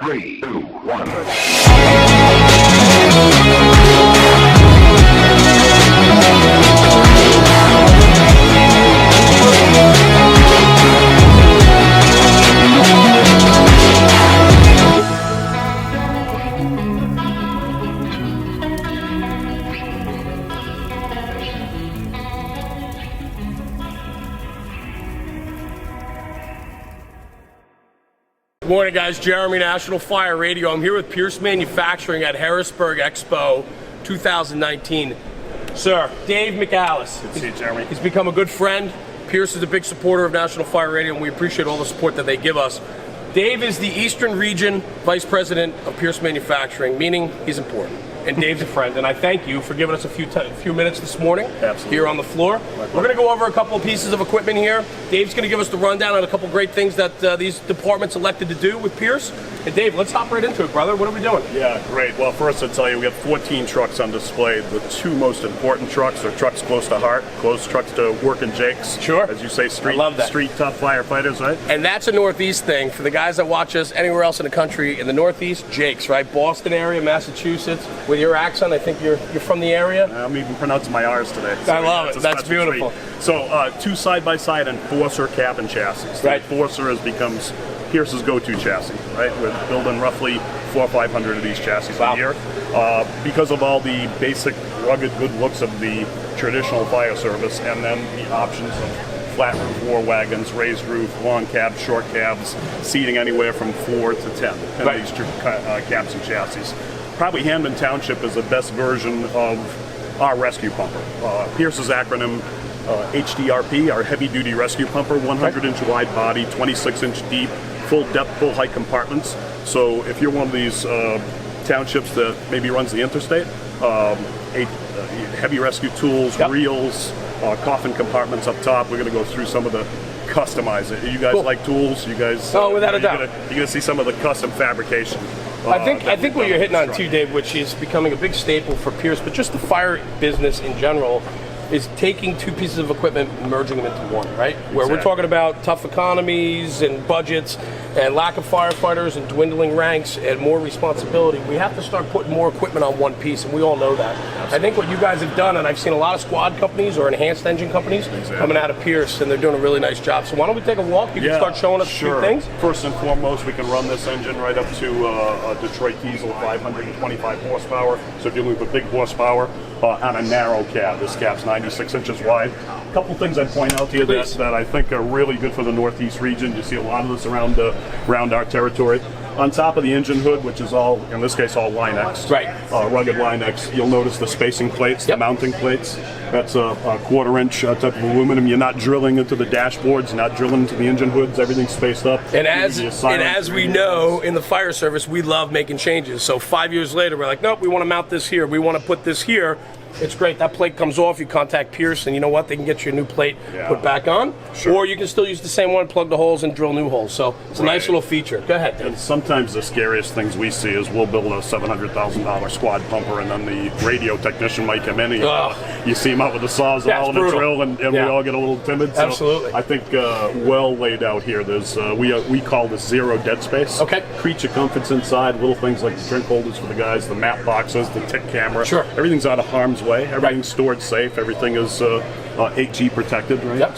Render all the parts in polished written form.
3, 2, 1. Good morning, guys. Jeremy, National Fire Radio. I'm here with Pierce Manufacturing at Harrisburg Expo 2019. Sir, Dave McAlice. Good to see you, Jeremy. He's become a good friend. Pierce is a big supporter of National Fire Radio, and we appreciate all the support that they give us. Dave is the Eastern Region Vice President of Pierce Manufacturing, meaning he's important. And Dave's a friend, and I thank you for giving us a few minutes this morning. Absolutely. Here on the floor. We're going to go over a couple of pieces of equipment here. Dave's going to give us the rundown on a couple great things that these departments elected to do with Pierce. And Dave, let's hop right into it, brother. What are we doing? Yeah, great. Well, first I'll tell you, we have 14 trucks on display. The two most important trucks are trucks close to heart, close trucks to working Jakes. Sure. As you say, street tough firefighters, right? And that's a Northeast thing. For the guys that watch us anywhere else in the country, in the Northeast, Jakes, right? Boston area, Massachusetts. With your accent, I think you're from the area. I'm even pronouncing my R's today. So I love it. That's beautiful. Treat. So two side-by-side Enforcer cab and chassis. Right. The Enforcer becomes Pierce's go-to chassis, right? We're building roughly 400 or 500 of these chassis a year. Because of all the basic rugged good looks of the traditional fire service, and then the options of flat roof war wagons, raised roof, long cabs, short cabs, seating anywhere from 4 to 10 in these cabs and chassis. Probably Hampden Township is the best version of our rescue pumper. Pierce's acronym HDRP, our heavy duty rescue pumper, 100-inch wide body, 26-inch deep, full depth, full height compartments. So if you're one of these townships that maybe runs the interstate, heavy rescue tools, reels, coffin compartments up top. We're going to go through some of the customize it. You guys like tools? You guys? Oh, without a doubt. You're going to see some of the custom fabrication. I think what you're hitting on too, Dave, which is becoming a big staple for Pierce, but just the fire business in general, is taking two pieces of equipment and merging them into one, right? Where we're talking about tough economies and budgets and lack of firefighters and dwindling ranks and more responsibility. We have to start putting more equipment on one piece, and we all know that. Absolutely. I think what you guys have done, and I've seen a lot of squad companies or enhanced engine companies coming out of Pierce, and they're doing a really nice job. So why don't we take a walk? You can start showing us a few things. First and foremost, we can run this engine right up to a Detroit diesel, 525 horsepower. So if you're looking for big horsepower on a narrow cab, this cab's 96 inches wide. A couple things I'd point out to you that I think are really good for the Northeast region. You see a lot of this around our territory. On top of the engine hood, which is all, in this case, all Line X, rugged Line X, you'll notice the spacing plates, the mounting plates. That's a 1/4-inch type of aluminum. You're not drilling into the dashboards, you're not drilling into the engine hoods. Everything's spaced up. And as we know, in the fire service, we love making changes. So 5 years later, we're like, nope, we want to mount this here. We want to put this here. It's great. That plate comes off. You contact Pierce, and you know what? They can get you a new plate put back on. Sure. Or you can still use the same one, plug the holes, and drill new holes. So it's a nice little feature. Go ahead, Dave. And sometimes the scariest things we see is we'll build a $700,000 squad pumper, and then the radio technician might come in, and you see him out with the sawzall and a drill, and we all get a little timid. So absolutely. I think well laid out here. There's we call this zero dead space. Okay. Creature comforts inside, little things like the drink holders for the guys, the map boxes, the tick camera. Sure. Everything's out of harm's way. Everything's stored safe. Everything is 8G protected, right? Yep.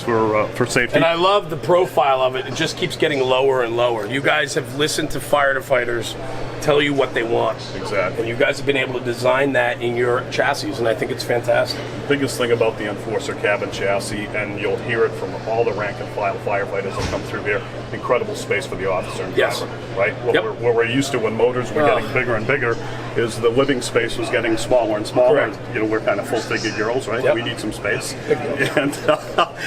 For safety. And I love the profile of it. It just keeps getting lower and lower. You guys have listened to firefighters tell you what they want. Exactly. And you guys have been able to design that in your chassis, and I think it's fantastic. The biggest thing about the Enforcer cabin chassis, and you'll hear it from all the rank and file firefighters that come through here, incredible space for the officer and driver, right? What we're used to when motors were getting bigger and bigger is the living space was getting smaller and smaller. Correct. You know, we're kind of full-figured girls, right? We need some space. And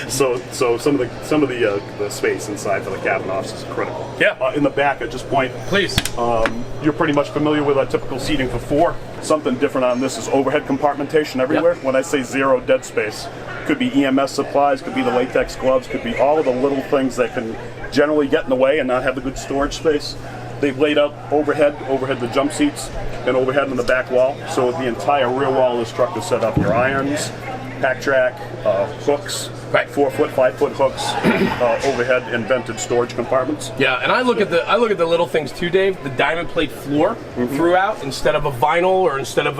so some of the space inside for the cabin office is critical. In the back, at this point, please. You're pretty much familiar with our typical seating for 4. Something different on this is overhead compartmentation everywhere. When I say zero dead space, could be EMS supplies, could be the latex gloves, could be all of the little things that can generally get in the way and not have the good storage space. They've laid out overhead the jump seats, and overhead on the back wall. So the entire rear wall of this truck is set up. Your irons, pack track, hooks, Right. 4 foot, 5 foot hooks, overhead and vented storage compartments. Yeah, and I look at the little things too, Dave. The diamond plate floor throughout, instead of a vinyl or instead of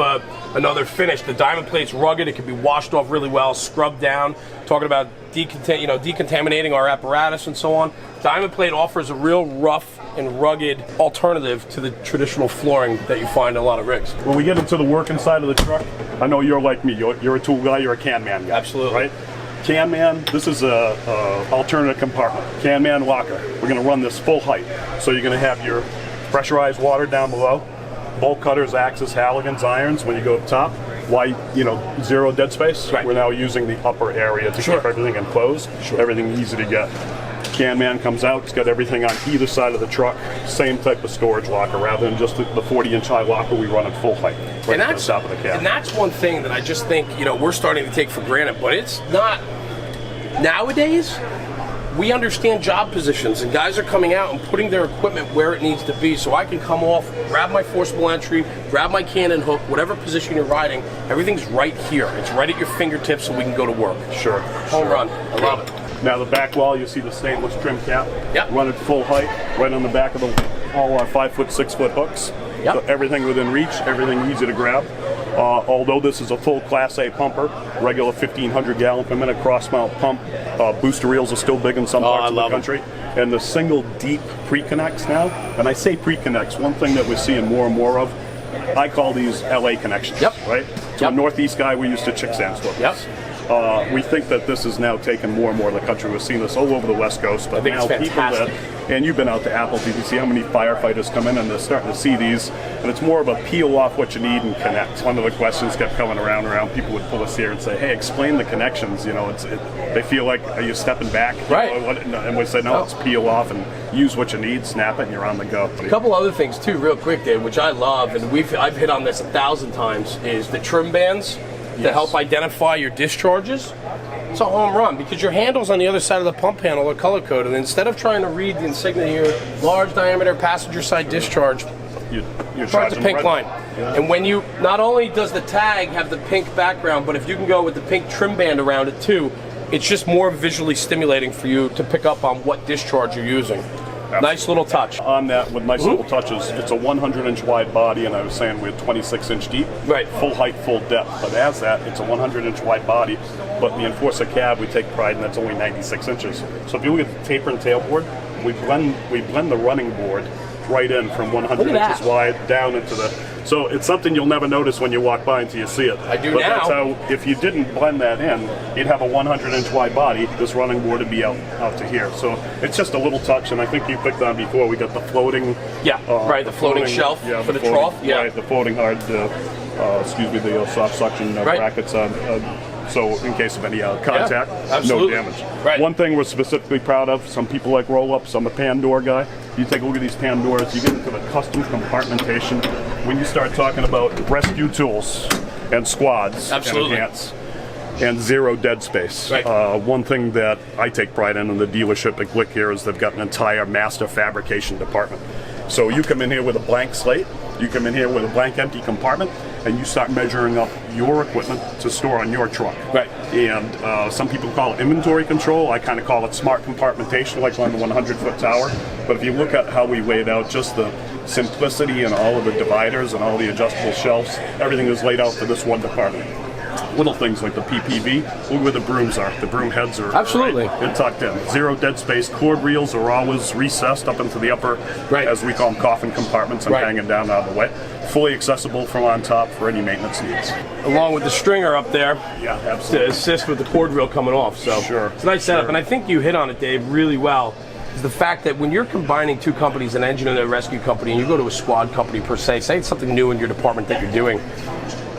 another finish, the diamond plate's rugged. It can be washed off really well, scrubbed down. Talking about decontaminating our apparatus and so on. Diamond plate offers a real rough and rugged alternative to the traditional flooring that you find in a lot of rigs. When we get into the working side of the truck, I know you're like me. You're a tool guy. You're a can man guy. Absolutely. Right. Can man. This is a alternative compartment. Can man locker. We're going to run this full height. So you're going to have your pressurized water down below, bolt cutters, axes, haligans, irons. When you go up top, why zero dead space? Right. We're now using the upper area to keep everything enclosed. Everything easy to get. Can man comes out, it's got everything on either side of the truck, same type of storage locker rather than just the 40-inch high locker. We run at full height, right at the top of the cab. And that's one thing that I just think we're starting to take for granted, but it's not. Nowadays, we understand job positions, and guys are coming out and putting their equipment where it needs to be. So I can come off, grab my forcible entry, grab my cannon hook, whatever position you're riding, everything's right here. It's right at your fingertips, so we can go to work. Sure. Home run. I love it. Now the back wall, you see the stainless trim cap. Yep. Run at full height, right on the back of all our 5 foot, 6 foot hooks. Yep. So everything within reach, everything easy to grab. Although this is a full Class A pumper, regular 1,500 gallon per minute cross mount pump. Booster reels are still big in some parts of the country. And the single deep pre-connects now, and I say pre-connects, one thing that we're seeing more and more of, I call these LA connections. Yep. Right? So a Northeast guy, we used to chick sand swivels. Yep. We think that this is now taking more and more of the country. We've seen this all over the West Coast, but now people that, and you've been out to Applebee's, you see how many firefighters come in and they're starting to see these, and it's more of a peel off what you need and connect. One of the questions kept coming around, people would pull us here and say, hey, explain the connections. They feel like, are you stepping back? Right. And we say, no, it's peel off and use what you need, snap it, and you're on the go. A couple other things too, real quick, Dave, which I love, and I've hit on this 1,000 times, is the trim bands to help identify your discharges. It's a home run because your handles on the other side of the pump panel are color coded. Instead of trying to read the insignia here, large diameter passenger side discharge, you're charge the pink right. line. Yeah. And when you, not only does the tag have the pink background, but if you can go with the pink trim band around it too, it's just more visually stimulating for you to pick up on what discharge you're using. Absolutely. Nice little touch. On that, with nice little touches, it's a 100-inch wide body, and I was saying we're 26-inch deep. Right. Full height, full depth. But as that, it's a 100-inch wide body. But the Enforcer cab, we take pride in that's only 96 inches. So if you look at the taper and tailboard, we blend the running board right in from 100 inches wide down into the. So it's something you'll never notice when you walk by until you see it. I do but now. That's how, if you didn't blend that in, you'd have a 100-inch wide body. This running board would be out to here. So it's just a little touch, and I think you picked on before. We got the floating. The floating shelf for the trough. Yeah. Right, the floating hard. The soft suction brackets on. So in case of any contact, no damage. Right. One thing we're specifically proud of, some people like roll-ups. I'm a pan door guy. You take a look at these pan doors, you get into the custom compartmentation. When you start talking about rescue tools and squads and enhance and zero dead space. Right. One thing that I take pride in the dealership at Glick here is they've got an entire master fabrication department. So you come in here with a blank slate, you come in here with a blank empty compartment, and you start measuring up your equipment to store on your truck. Right. And some people call it inventory control. I kind of call it smart compartmentation, like on the 100-foot tower. But if you look at how we laid out, just the simplicity and all of the dividers and all the adjustable shelves, everything is laid out for this one department. Little things like the PPV, look where the brooms are. The broom heads are absolutely right, tucked in. Zero dead space. Cord reels are always recessed up into the upper, as we call them, coffin compartments, and hanging down out of the way. Fully accessible from on top for any maintenance needs. Along with the stringer up there, absolutely, to assist with the cord reel coming off. So it's a nice setup, and I think you hit on it, Dave, really well. Is the fact that when you're combining two companies, an engine and a rescue company, and you go to a squad company per se, say it's something new in your department that you're doing,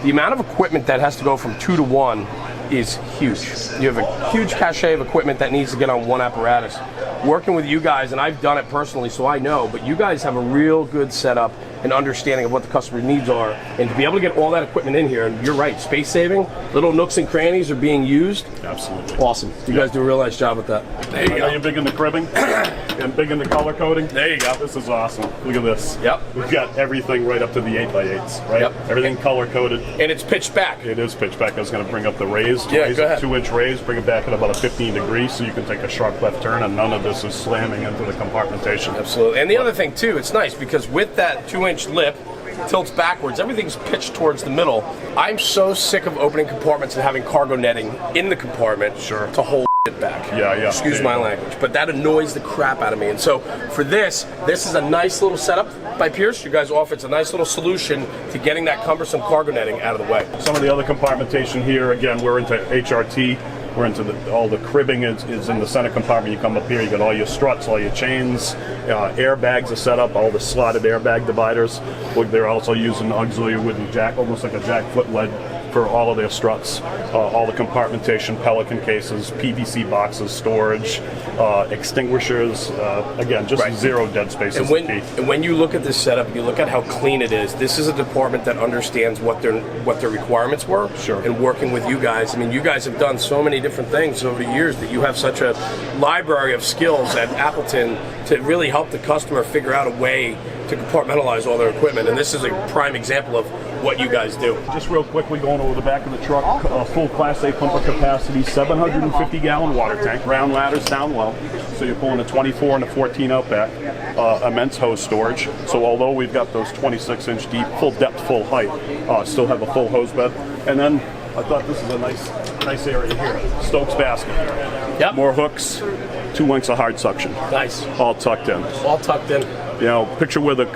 the amount of equipment that has to go from 2 to 1 is huge. You have a huge cachet of equipment that needs to get on one apparatus. Working with you guys, and I've done it personally, so I know, but you guys have a real good setup, and understanding of what the customer needs are, and to be able to get all that equipment in here. And you're right, space saving, little nooks and crannies are being used. Absolutely. Awesome. You guys do a real nice job with that. There you go. You're big into cribbing and big into color coding. There you go. This is awesome. Look at this. Yep. We've got everything right up to the 8x8s, right? Yep. Everything color coded. And it's pitched back. It is pitch back. I was going to bring up the raised. Yeah, go ahead. 2-inch raise, bring it back at about a 15 degrees so you can take a sharp left turn and none of this is slamming into the compartmentation. Absolutely. And the other thing too, it's nice because with that 2-inch lip, tilts backwards, everything's pitched towards the middle. I'm so sick of opening compartments and having cargo netting in the compartment to hold it back. Yeah. Excuse my language, but that annoys the crap out of me. And so for this is a nice little setup by Pierce. You guys offer, it's a nice little solution to getting that cumbersome cargo netting out of the way. Some of the other compartmentation here, again, we're into HRT. We're into all the cribbing is in the center compartment. You come up here, you got all your struts, all your chains, airbags are set up, all the slotted airbag dividers. They're also using auxiliary wooden jack, almost like a jack foot led for all of their struts. All the compartmentation, Pelican cases, PVC boxes, storage, extinguishers. Again, just zero dead space is the key. And when you look at this setup, you look at how clean it is. This is a department that understands what their requirements were. Sure. And working with you guys. I mean, you guys have done so many different things over the years that you have such a library of skills at Appleton to really help the customer figure out a way to compartmentalize all their equipment. And this is a prime example of what you guys do. Just real quickly, going over the back of the truck, full Class A pumper capacity, 750-gallon water tank, round ladders down low, so you're pulling a 24 and a 14 out back, immense hose storage. So although we've got those 26-inch deep, full depth, full height, still have a full hose bed. And then I thought this is a nice area here. Stokes basket. Yep. More hooks, 2 lengths of hard suction. Nice. All tucked in. All tucked in. You know, picture where the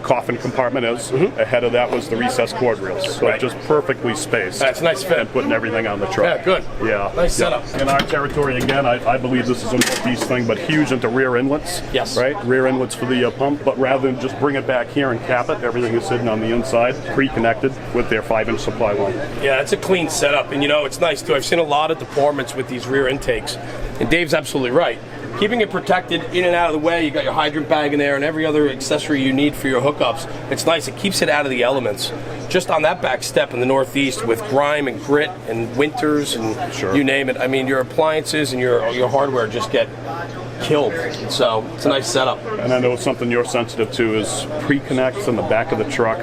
coffin compartment is. Ahead of that was the recessed cord reels. So just perfectly spaced. That's a nice fit. And putting everything on the truck. Yeah, good. Yeah. Nice setup. In our territory, again, I believe this is a Northeast thing, but huge into rear inlets. Yes. Right? Rear inlets for the pump. But rather than just bring it back here and cap it, everything is sitting on the inside, pre-connected with their 5-inch supply line. Yeah, it's a clean setup. And you know, it's nice too. I've seen a lot of departments with these rear intakes. And Dave's absolutely right. Keeping it protected in and out of the way, you got your hydrant bag in there and every other accessory you need for your hookups. It's nice, it keeps it out of the elements. Just on that back step in the Northeast with grime and grit and winters and you name it, I mean, your appliances and your hardware just get killed. So it's a nice setup. And I know something you're sensitive to is pre-connects in the back of the truck.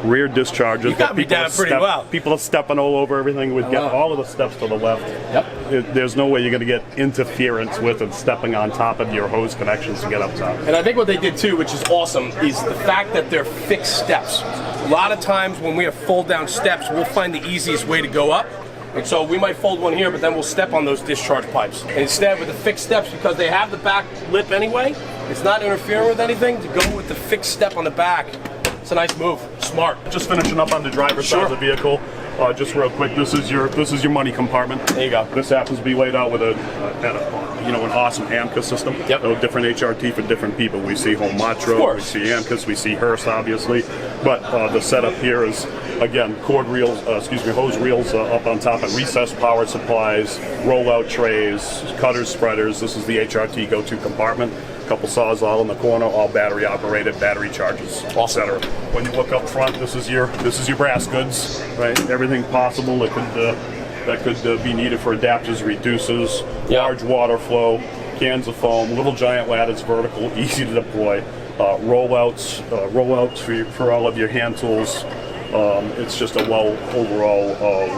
Rear discharges. You got me down pretty well. People are stepping all over everything. We've got all of the steps to the left. Yep. There's no way you're going to get interference with it stepping on top of your hose connections to get up top. And I think what they did too, which is awesome, is the fact that they're fixed steps. A lot of times when we have fold down steps, we'll find the easiest way to go up. And so we might fold one here, but then we'll step on those discharge pipes. And instead, with the fixed steps, because they have the back lip anyway, it's not interfering with anything, to go with the fixed step on the back. It's a nice move. Smart. Just finishing up on the driver's side of the vehicle. Just real quick, this is your money compartment. There you go. This happens to be laid out with an awesome AMCA system. Yep. So different HRT for different people. We see Home Matro, we see AMCAs, we see Hearst, obviously. But the setup here is, again, hose reels up on top, and recessed power supplies, rollout trays, cutters, spreaders. This is the HRT go-to compartment. Couple saws all in the corner, all battery operated, battery charges, etc. When you look up front, this is your brass goods, right? Everything possible that could be needed for adapters, reducers, large water flow, cans of foam, little giant ladders, vertical, easy to deploy, rollouts for all of your hand tools. It's just a overall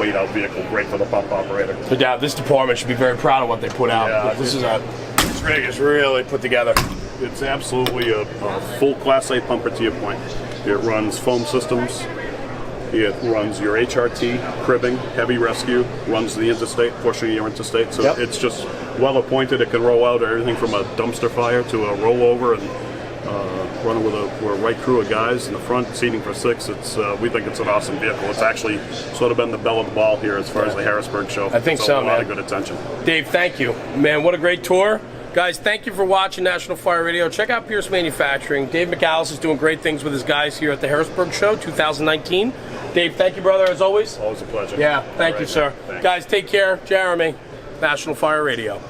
laid out vehicle, great for the pump operator. No doubt, this department should be very proud of what they put out. Yeah, This rig is really put together. It's absolutely a full Class A pumper to your point. It runs foam systems. It runs your HRT, cribbing, heavy rescue, runs the interstate, portion of your interstate. So it's just well appointed. It can roll out everything from a dumpster fire to a rollover and running with a right crew of guys in the front, seating for 6. We think it's an awesome vehicle. It's actually sort of been the belle of the ball here as far as the Harrisburg show. I think so, man. A lot of good attention. Dave, thank you. Man, what a great tour. Guys, thank you for watching National Fire Radio. Check out Pierce Manufacturing. Dave McAlice is doing great things with his guys here at the Harrisburg Show 2019. Dave, thank you, brother, as always. Always a pleasure. Yeah, thank you, sir. Thanks. Guys, take care. Jeremy, National Fire Radio.